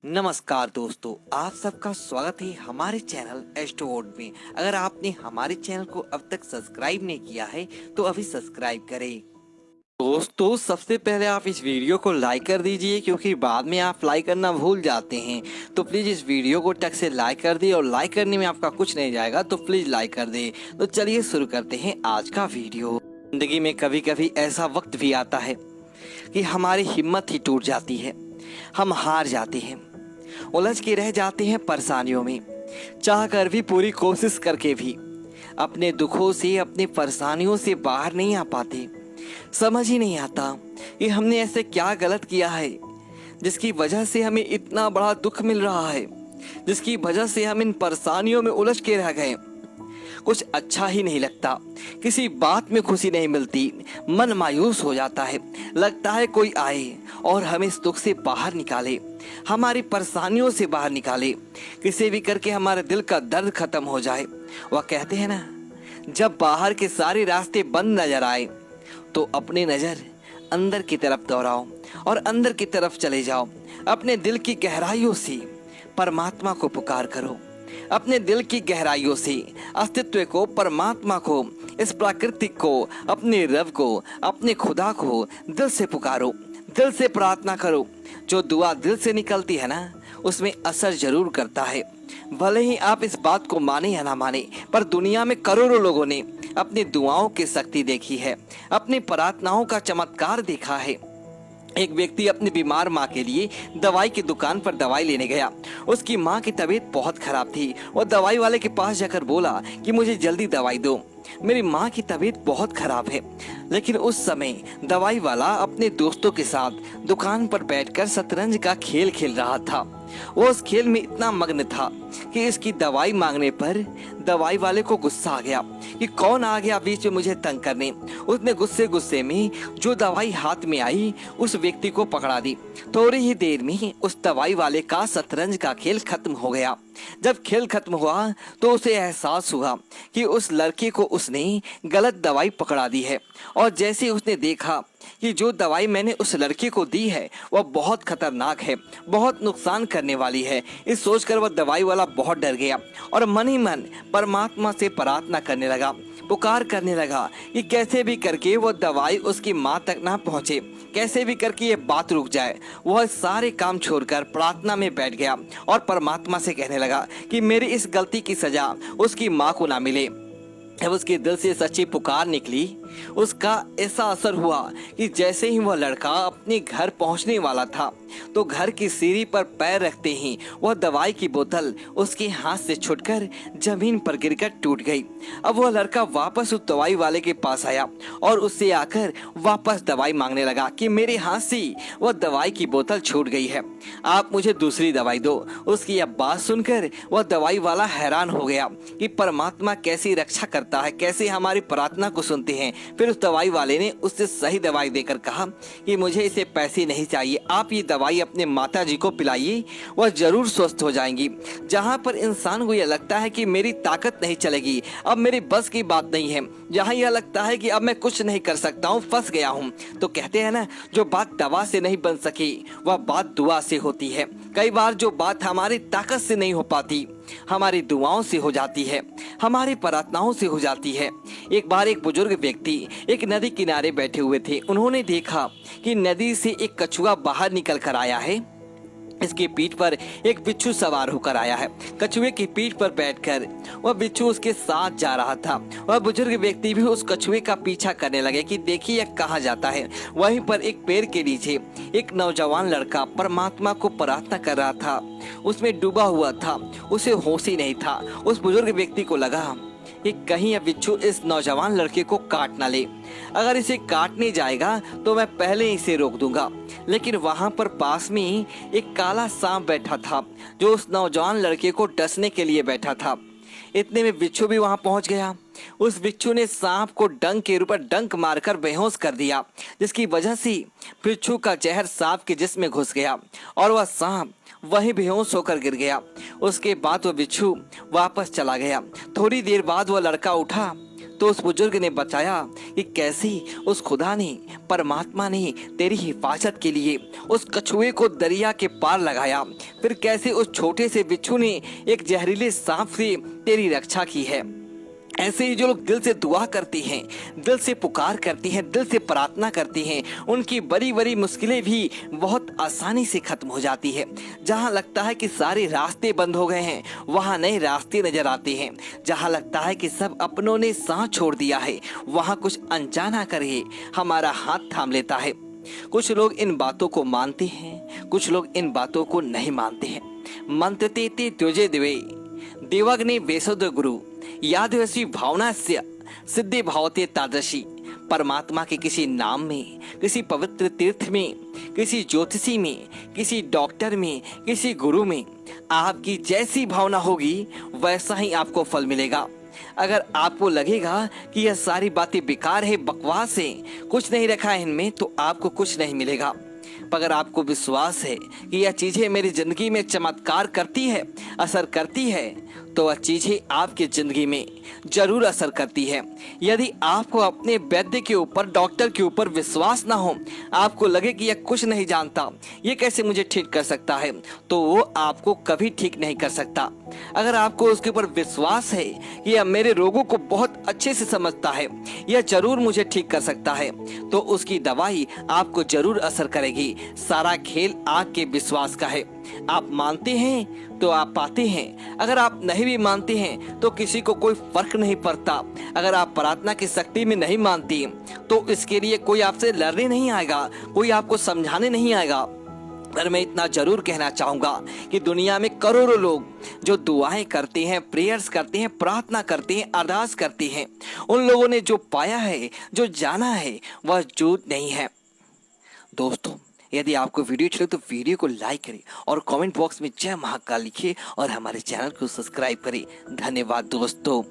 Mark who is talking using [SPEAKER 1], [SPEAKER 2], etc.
[SPEAKER 1] नमस्कार दोस्तों, आप सबका स्वागत है हमारे चैनल एस्ट्रोवर्ड में। अगर आपने हमारे चैनल को अब तक सब्सक्राइब नहीं किया है तो अभी सब्सक्राइब करें। दोस्तों, सबसे पहले आप इस वीडियो को लाइक कर दीजिए, क्योंकि बाद में आप लाइक करना भूल जाते हैं। तो प्लीज़ इस वीडियो को टक से लाइक कर दिए, और लाइक करने में आपका कुछ नहीं जाएगा, तो प्लीज़ लाइक कर दे। तो चलिए शुरू करते हैं आज का वीडियो। जिंदगी में कभी कभी ऐसा वक्त भी आता है कि हमारी हिम्मत ही टूट जाती है, हम हार जाते हैं, उलझ के रह जाते हैं परेशानियों में। चाह कर भी, पूरी कोशिश करके भी अपने दुखों से, अपनी परेशानियों से बाहर नहीं आ पाते। समझ ही नहीं आता कि हमने ऐसे क्या गलत किया है जिसकी वजह से हमें इतना बड़ा दुख मिल रहा है, जिसकी वजह से हम इन परेशानियों में उलझ के रह गए। कुछ अच्छा ही नहीं लगता, किसी बात में खुशी नहीं मिलती, मन मायूस हो जाता है। लगता है कोई आए और हमें इस दुख से बाहर निकाले, हमारी परेशानियों से बाहर निकाले, किसी भी करके हमारे दिल का दर्द खत्म हो जाए। वह कहते हैं ना, जब बाहर के सारे रास्ते बंद नजर आए तो अपनी नजर अंदर की तरफ दोहराओ और अंदर की तरफ चले जाओ। अपने दिल की गहराइयों से परमात्मा को पुकार करो, अपने दिल की गहराइयों से अस्तित्व को, परमात्मा को, इस प्राकृतिक को, अपने रब को, अपने खुदा को दिल से पुकारो, दिल से प्रार्थना करो। जो दुआ दिल से निकलती है ना, उसमें असर जरूर करता है। भले ही आप इस बात को माने या ना माने, पर दुनिया में करोड़ों लोगों ने अपनी दुआओं की शक्ति देखी है, अपनी प्रार्थनाओं का चमत्कार देखा है। एक व्यक्ति अपनी बीमार माँ के लिए दवाई की दुकान पर दवाई लेने गया। उसकी माँ की तबीयत बहुत खराब थी। वो दवाई वाले के पास जाकर बोला कि मुझे जल्दी दवाई दो, मेरी माँ की तबीयत बहुत खराब है। लेकिन उस समय दवाई वाला अपने दोस्तों के साथ दुकान पर बैठकर शतरंज का खेल खेल रहा था। वो उस खेल में इतना मग्न था कि इसकी दवाई मांगने पर दवाई वाले को गुस्सा आ गया कि कौन आ गया बीच में मुझे तंग करने। उसने गुस्से गुस्से में जो दवाई हाथ में आई उस व्यक्ति को पकड़ा दी। थोड़ी ही देर में उस दवाई वाले का शतरंज का खेल खत्म हो गया। जब खेल खत्म हुआ तो उसे एहसास हुआ कि उस लड़के को उसने गलत दवाई पकड़ा दी है, और जैसे उसने देखा कि जो दवाई मैंने उस लड़के को दी है वह बहुत खतरनाक है, बहुत नुकसान करने वाली है, इस सोचकर वह दवाई वाला बहुत डर गया और मन ही मन परमात्मा से प्रार्थना करने लगा, पुकार करने लगा कि कैसे भी करके वो दवाई उसकी माँ तक ना पहुँचे, कैसे भी करके ये बात रुक जाए। वह सारे काम छोड़कर प्रार्थना में बैठ गया और परमात्मा से कहने लगा कि मेरी इस गलती की सजा उसकी माँ को ना मिले। जब उसके दिल से सच्ची पुकार निकली, उसका ऐसा असर हुआ कि जैसे ही वह लड़का अपने घर पहुंचने वाला था तो घर की सीढ़ी पर पैर रखते ही वह दवाई की बोतल उसके हाथ से छूटकर जमीन पर गिरकर टूट गई। अब वह लड़का वापस उस दवाई वाले के पास आया और उससे आकर वापस दवाई मांगने लगा कि मेरे हाथ से वह दवाई की बोतल छूट गई है, आप मुझे दूसरी दवाई दो। उसकी यह बात सुनकर वह दवाई वाला हैरान हो गया कि परमात्मा कैसी रक्षा करता है, कैसे हमारी प्रार्थना को सुनते हैं। फिर उस दवाई वाले ने उससे सही दवाई देकर कहा कि मुझे इसे पैसे नहीं चाहिए, आप ये दवाई अपने माता जी को पिलाइए, वह जरूर स्वस्थ हो जाएंगी। जहाँ पर इंसान को यह लगता है कि मेरी ताकत नहीं चलेगी, अब मेरी बस की बात नहीं है, जहाँ यह लगता है कि अब मैं कुछ नहीं कर सकता हूँ, फंस गया हूँ, तो कहते हैं ना, जो बात दवा से नहीं बन सकी वह बात दुआ से होती है। कई बार जो बात हमारी ताकत से नहीं हो पाती, हमारी दुआओं से हो जाती है, हमारी प्रार्थनाओं से हो जाती है। एक बार एक बुजुर्ग व्यक्ति एक नदी किनारे बैठे हुए थे। उन्होंने देखा कि नदी से एक कछुआ बाहर निकल कर आया है। इसकी पीठ पर एक बिच्छू सवार होकर आया है। कछुए की पीठ पर बैठकर वह बिच्छू उसके साथ जा रहा था। वह बुजुर्ग व्यक्ति भी उस कछुए का पीछा करने लगे कि देखिए यह कहाँ जाता है। वहीं पर एक पेड़ के नीचे एक नौजवान लड़का परमात्मा को प्रार्थना कर रहा था, उसमें डूबा हुआ था, उसे होश ही नहीं था। उस बुजुर्ग व्यक्ति को लगा कि कहीं यह बिच्छू इस नौजवान लड़के को काट ना ले, अगर इसे काटने जाएगा तो मैं पहले ही इसे रोक दूंगा। लेकिन वहां पर पास में एक काला सांप बैठा था जो उस नौजवान लड़के को डसने के लिए बैठा था। इतने में बिच्छू भी वहां पहुंच गया। उस बिच्छू ने सांप को डंक के ऊपर डंक मारकर बेहोश कर दिया, जिसकी वजह से बिच्छू का जहर सांप के जिस्म में घुस गया और वह सांप वहीं बेहोश होकर गिर गया। उसके बाद वह बिच्छू वापस चला गया। थोड़ी देर बाद वह लड़का उठा तो उस बुजुर्ग ने बताया कि कैसे उस खुदा ने, परमात्मा ने तेरी हिफाजत के लिए उस कछुए को दरिया के पार लगाया, फिर कैसे उस छोटे से बिच्छू ने एक जहरीले सांप से तेरी रक्षा की है। ऐसे ही जो लोग दिल से दुआ करते हैं, दिल से पुकार करते हैं, दिल से प्रार्थना करते हैं, उनकी बड़ी बड़ी मुश्किलें भी बहुत आसानी से खत्म हो जाती है। जहाँ लगता है कि सारे रास्ते बंद हो गए हैं, वहाँ नए रास्ते नजर आते हैं। जहाँ लगता है कि सब अपनों ने साथ छोड़ दिया है, वहाँ कुछ अनजाना करके हमारा हाथ थाम लेता है। कुछ लोग इन बातों को मानते हैं, कुछ लोग इन बातों को नहीं मानते हैं। मंत्रते ते त्योजे दिवे देवग्ने वेसोद गुरु यादवसी भावना से सिद्धि भावते तादृशी। परमात्मा के किसी नाम में, किसी पवित्र तीर्थ में, किसी ज्योतिषी में, किसी डॉक्टर में, किसी गुरु में आपकी जैसी भावना होगी वैसा ही आपको फल मिलेगा। अगर आपको लगेगा कि यह सारी बातें बेकार है, बकवास है, कुछ नहीं रखा है इनमें, तो आपको कुछ नहीं मिलेगा। पर अगर आपको विश्वास है कि यह चीजें मेरी जिंदगी में चमत्कार करती है, असर करती है, तो वह चीजें आपकी जिंदगी में जरूर असर करती है। यदि आपको अपने वैद्य के ऊपर, डॉक्टर के ऊपर विश्वास ना हो, आपको लगे कि यह कुछ नहीं जानता, ये कैसे मुझे ठीक कर सकता है, तो वो आपको कभी ठीक नहीं कर सकता। अगर आपको उसके ऊपर विश्वास है कि यह मेरे रोगों को बहुत अच्छे से समझता है, यह जरूर मुझे ठीक कर सकता है, तो उसकी दवाई आपको जरूर असर करेगी। सारा खेल आपके विश्वास का है। आप मानते हैं तो आप पाते हैं, अगर आप नहीं भी मानते हैं तो किसी को कोई फर्क नहीं पड़ता। अगर आप प्रार्थना की शक्ति में नहीं मानती तो इसके लिए कोई आपसे लड़ने नहीं आएगा, कोई आपको समझाने नहीं आएगा। पर मैं इतना जरूर कहना चाहूंगा कि दुनिया में करोड़ों लोग जो दुआएं करते हैं, प्रेयर्स करते हैं, प्रार्थना करते हैं, अरदास करते हैं, उन लोगों ने जो पाया है, जो जाना है, वह झूठ नहीं है। दोस्तों, यदि आपको वीडियो अच्छी लगे तो वीडियो को लाइक करें और कमेंट बॉक्स में जय महाकाल लिखिए और हमारे चैनल को सब्सक्राइब करें। धन्यवाद दोस्तों।